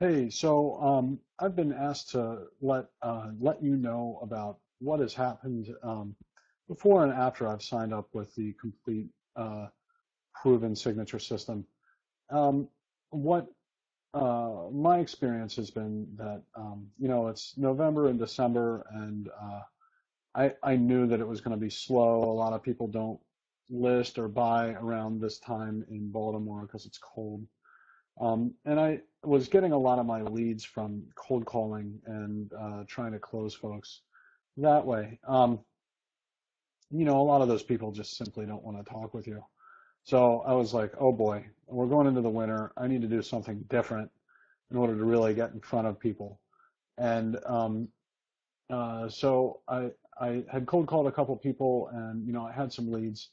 Hey, so I've been asked to let you know about what has happened before and after I've signed up with the complete proven signature system. Um, what my experience has been that it's November and December, and I knew that it was going to be slow. A lot of people don't list or buy around this time in Baltimore because it's cold. And I was getting a lot of my leads from cold calling and trying to close folks that way. A lot of those people just simply don't want to talk with you. So I was like, oh boy, we're going into the winter. I need to do something different in order to really get in front of people. And so I had cold called a couple people, and I had some leads.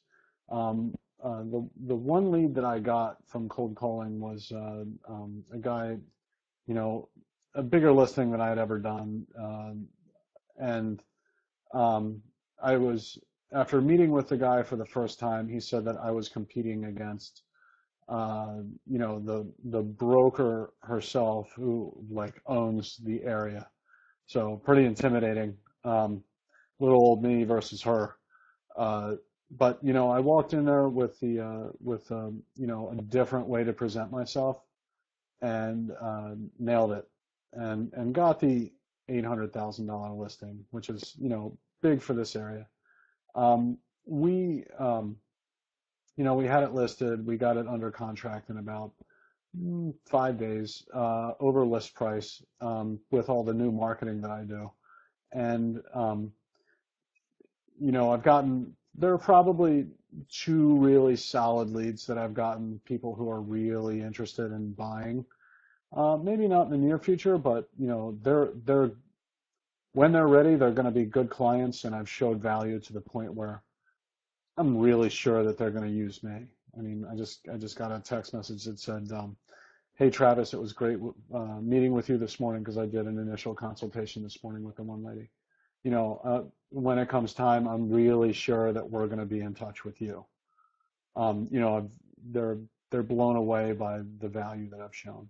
Um, the one lead that I got from cold calling was a guy, you know, a bigger listing than I had ever done, and um, I was after meeting with the guy for the first time, he said that I was competing against the broker herself who like owns the area. So pretty intimidating. Little old me versus her. Uh, but I walked in there with a different way to present myself and nailed it and got the $800,000 listing, which is big for this area. We we had it listed. We got it under contract in about 5 days over list price with all the new marketing that I do. And I've gotten, there are probably two really solid leads that I've gotten, people who are really interested in buying. Maybe not in the near future, but they're when they're ready, they're going to be good clients, and I've showed value to the point where I'm really sure that they're going to use me. I mean, I just got a text message that said, "Hey Travis, it was great meeting with you this morning because I did an initial consultation this morning with the one lady. When it comes time, I'm really sure that we're going to be in touch with you." Um, you know, I've, they're they're blown away by the value that I've shown.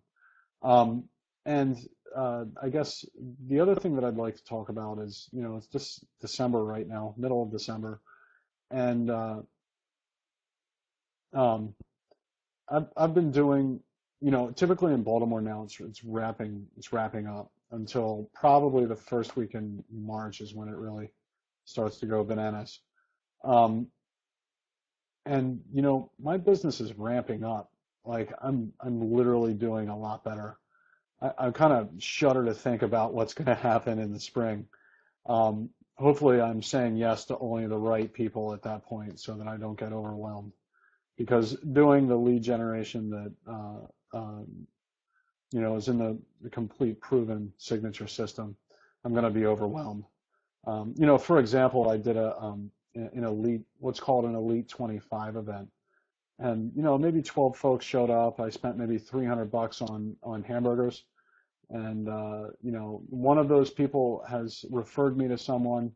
Um, and I guess the other thing that I'd like to talk about is, it's just December right now, middle of December, and um, I've been doing, typically in Baltimore now, it's wrapping up until probably the first week in March is when it really starts to go bananas. Um, and my business is ramping up. Like I'm literally doing a lot better. I kind of shudder to think about what's going to happen in the spring. Hopefully, I'm saying yes to only the right people at that point, so that I don't get overwhelmed. Because doing the lead generation that is in the complete proven signature system, I'm going to be overwhelmed. For example, I did an elite, what's called an Elite 25 event, and maybe 12 folks showed up. I spent maybe $300 on hamburgers, and one of those people has referred me to someone,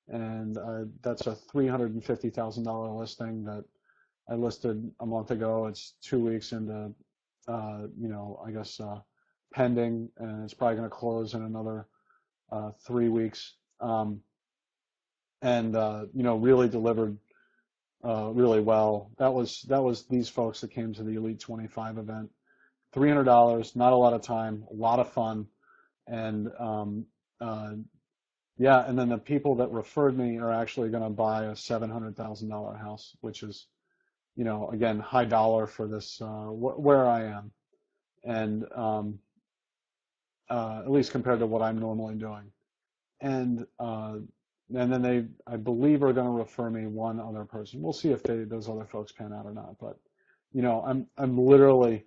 and that's a $350,000 listing that I listed a month ago. It's 2 weeks into, I guess, pending, and it's probably going to close in another 3 weeks. And really delivered really well. That was these folks that came to the Elite 25 event. $300, not a lot of time, a lot of fun, and uh, yeah. And then the people that referred me are actually going to buy a $700,000 house, which is again, high dollar for this where I am, and at least compared to what I'm normally doing. And and then I believe, are going to refer me one other person. We'll see if those other folks pan out or not. But I'm literally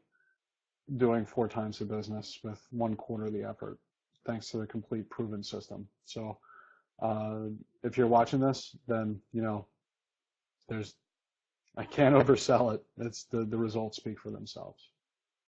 doing 4 times the business with 1/4 the effort, thanks to the complete proven system. So uh, if you're watching this, then there's I can't oversell it. The results speak for themselves.